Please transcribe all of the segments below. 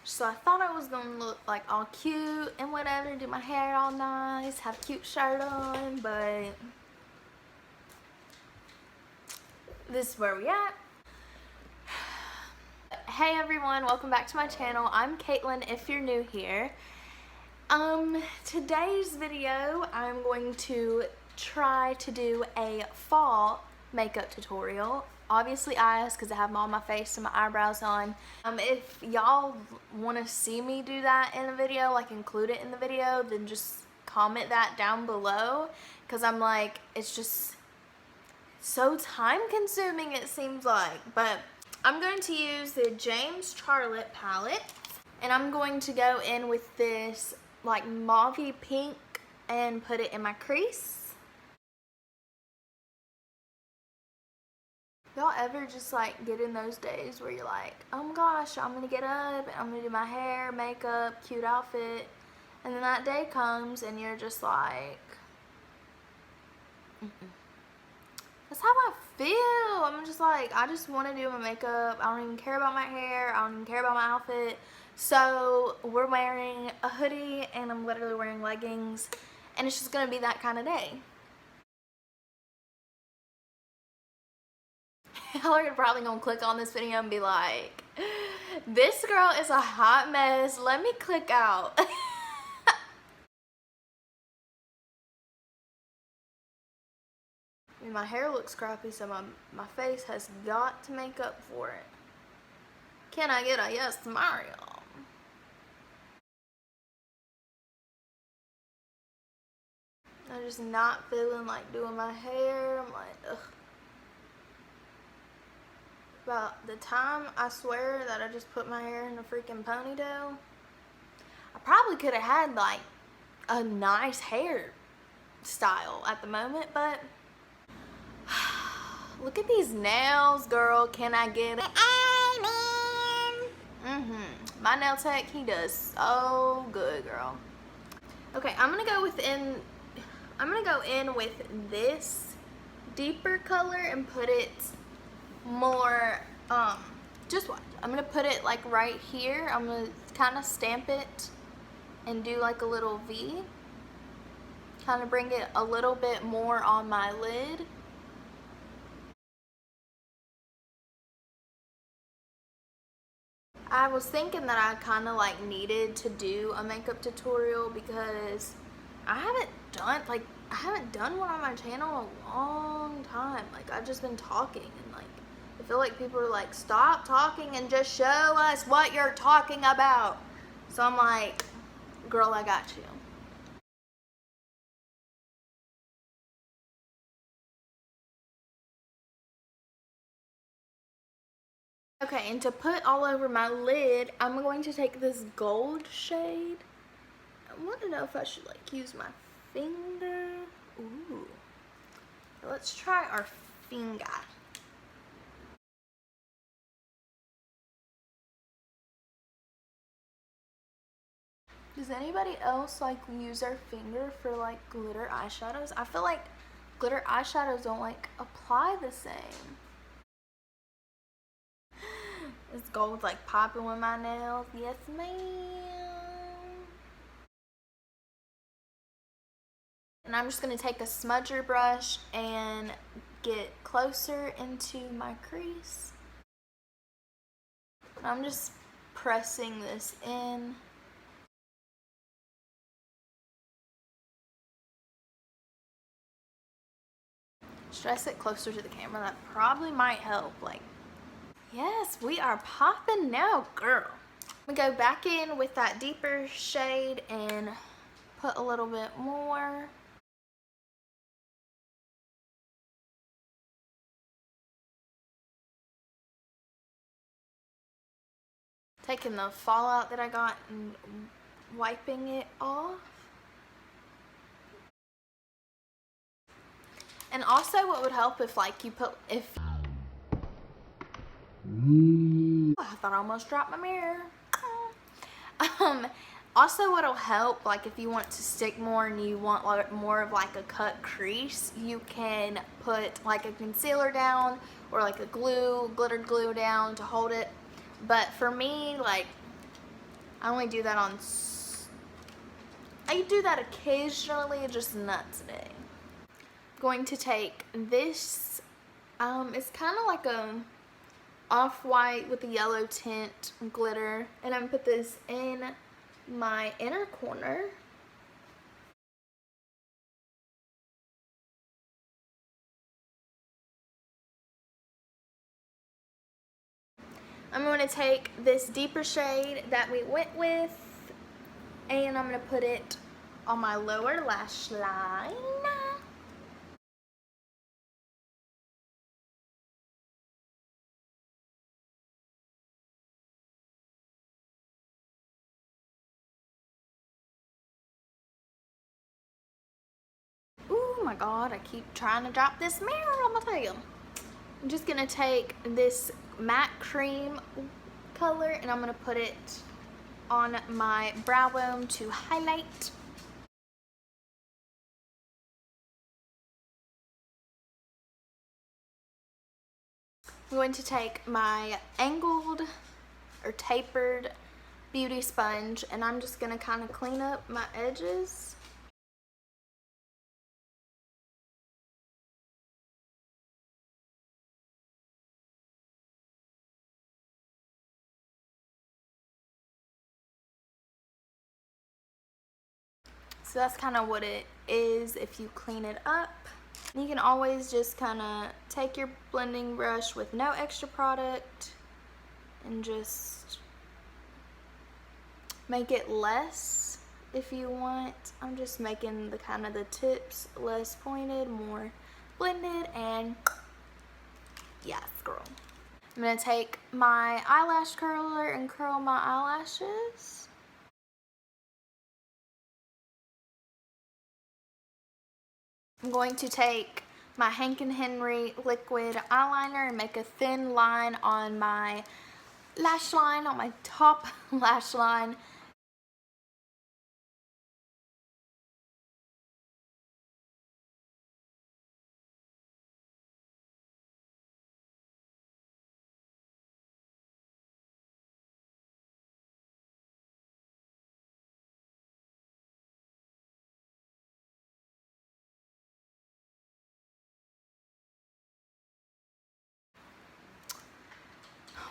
So I thought I was gonna look like all cute and whatever, do my hair all nice, have a cute shirt on, but this is where we at. Hey everyone, welcome back to my channel. I'm Kaitlan if you're new here. Today's video I'm going to try to do a fall makeup tutorial. Obviously eyes because I have them on my face and my eyebrows on. If y'all want to see me do that in a video, like include it in the video, then just comment that down below, because I'm like, it's just so time consuming it seems like. But I'm going to use the James Charlotte palette, and I'm going to go in with this like mauve pink and put it in my crease. Y'all ever just like get in those days where you're like, oh my gosh, I'm gonna get up and I'm gonna do my hair, makeup, cute outfit, and then that day comes and you're just like, that's how I feel. I'm just like, I just want to do my makeup. I don't even care about my hair. I don't even care about my outfit. So we're wearing a hoodie and I'm literally wearing leggings, and it's just gonna be that kind of day. Y'all are probably gonna click on this video and be like, this girl is a hot mess, let me click out. I mean, my hair looks crappy, so my face has got to make up for it. Can I get a yes, Mario? I'm just not feeling like doing my hair. I'm like, ugh. About the time I swear that I just put my hair in a freaking ponytail, I probably could have had like a nice hair style at the moment, but look at these nails, girl. Can I get it? My nail tech, he does so good, girl. Okay, I'm gonna go in with this deeper color and put it more, just watch. I'm gonna put it like right here. I'm gonna kind of stamp it and do like a little V. Kind of bring it a little bit more on my lid. I was thinking that I kind of like needed to do a makeup tutorial because I haven't done one on my channel in a long time. Like, I've just been talking, and like I feel like people are like, stop talking and just show us what you're talking about. So I'm like, girl, I got you. Okay, and to put all over my lid, I'm going to take this gold shade. I want to know if I should like use my finger. Ooh. Let's try our finger. Does anybody else like use their finger for like glitter eyeshadows? I feel like glitter eyeshadows don't like apply the same. This gold's like popping with my nails. Yes, ma'am. And I'm just gonna take a smudger brush and get closer into my crease. I'm just pressing this in. Stress it closer to the camera. That probably might help. Like, yes, we are popping now, girl. We go back in with that deeper shade and put a little bit more. Taking the fallout that I got and wiping it off. And also what would help if like you put, I thought I almost dropped my mirror. Also what'll help, like if you want to stick more and you want like more of like a cut crease, you can put like a concealer down or like a glittered glue down to hold it. But for me, like, I only do that on, I do that occasionally, just not today. I'm going to take this, it's kind of like a off-white with a yellow tint glitter, and I'm gonna put this in my inner corner. I'm going to take this deeper shade that we went with, and I'm going to put it on my lower lash line. Oh my god, I keep trying to drop this mirror on my tail. I'm just going to take this matte cream color, and I'm going to put it on my brow bone to highlight. I'm going to take my angled or tapered beauty sponge, and I'm just going to kind of clean up my edges. So that's kind of what it is if you clean it up. You can always just kind of take your blending brush with no extra product and just make it less if you want. I'm just making the kind of the tips less pointed, more blended, and yes, girl. I'm gonna take my eyelash curler and curl my eyelashes. I'm going to take my Hank & Henry liquid eyeliner and make a thin line on my lash line, on my top lash line.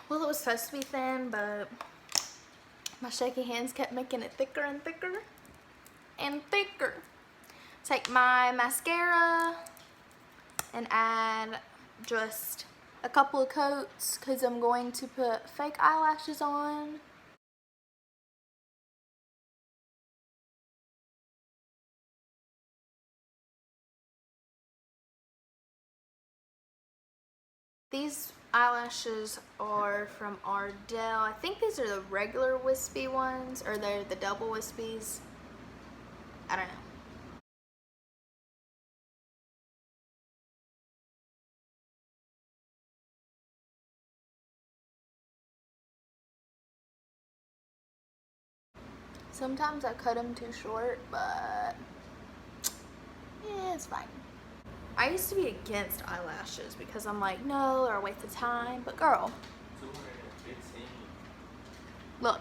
Well, it was supposed to be thin, but my shaky hands kept making it thicker and thicker and thicker. Take my mascara and add just a couple of coats because I'm going to put fake eyelashes on. These eyelashes are from Ardell. I think these are the regular wispy ones, or they're the double wispies. I don't know. Sometimes I cut them too short, but yeah, it's fine. I used to be against eyelashes because I'm like, no, they're a waste of time. But girl, look.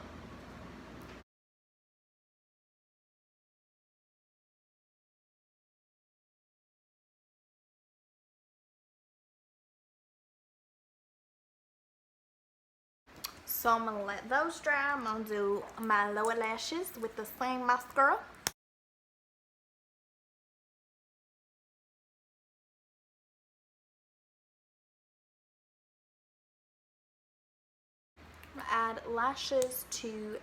So I'm gonna let those dry. I'm gonna do my lower lashes with the same mascara. I'm gonna add lashes to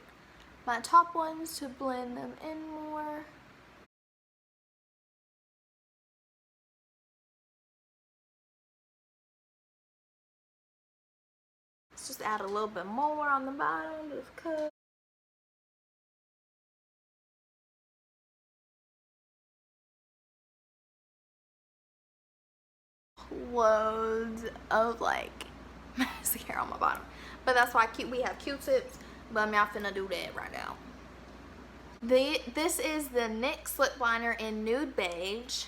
my top ones to blend them in more. Let's just add a little bit more on the bottom, just cut. Loads of like mascara on my bottom, but that's why we have Q-tips, but I'm not finna do that right now. This is the NYX lip liner in Nude Beige.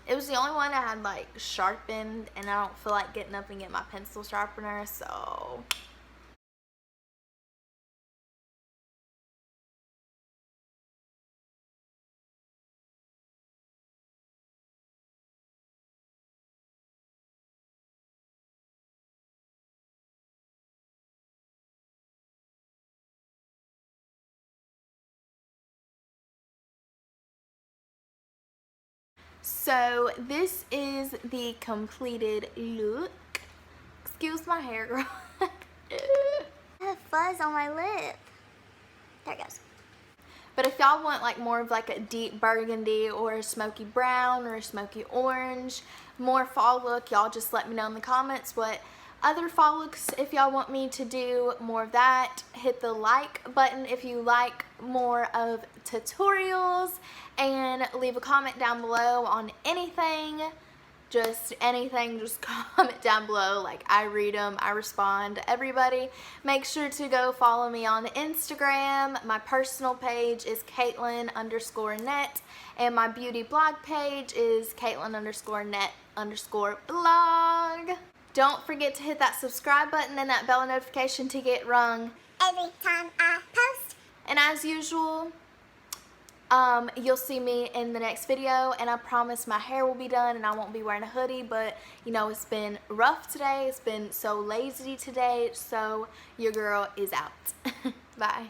It was the only one I had like sharpened, and I don't feel like getting up and getting my pencil sharpener, so So this is the completed look. Excuse my hair, girl. I have fuzz on my lip. There it goes. But if y'all want like more of like a deep burgundy or a smoky brown or a smoky orange, more fall look, y'all just let me know in the comments what other fall looks, if y'all want me to do more of that. Hit the like button if you like more of tutorials, and leave a comment down below on anything. Just anything, just comment down below. Like, I read them, I respond to everybody. Make sure to go follow me on Instagram. My personal page is Kaitlan_Annette, and my beauty blog page is Kaitlan_Annette_blog. Don't forget to hit that subscribe button and that bell notification to get rung Every time I post. And as usual, you'll see me in the next video, and I promise my hair will be done and I won't be wearing a hoodie, but you know, it's been rough today. It's been so lazy today, so your girl is out. Bye.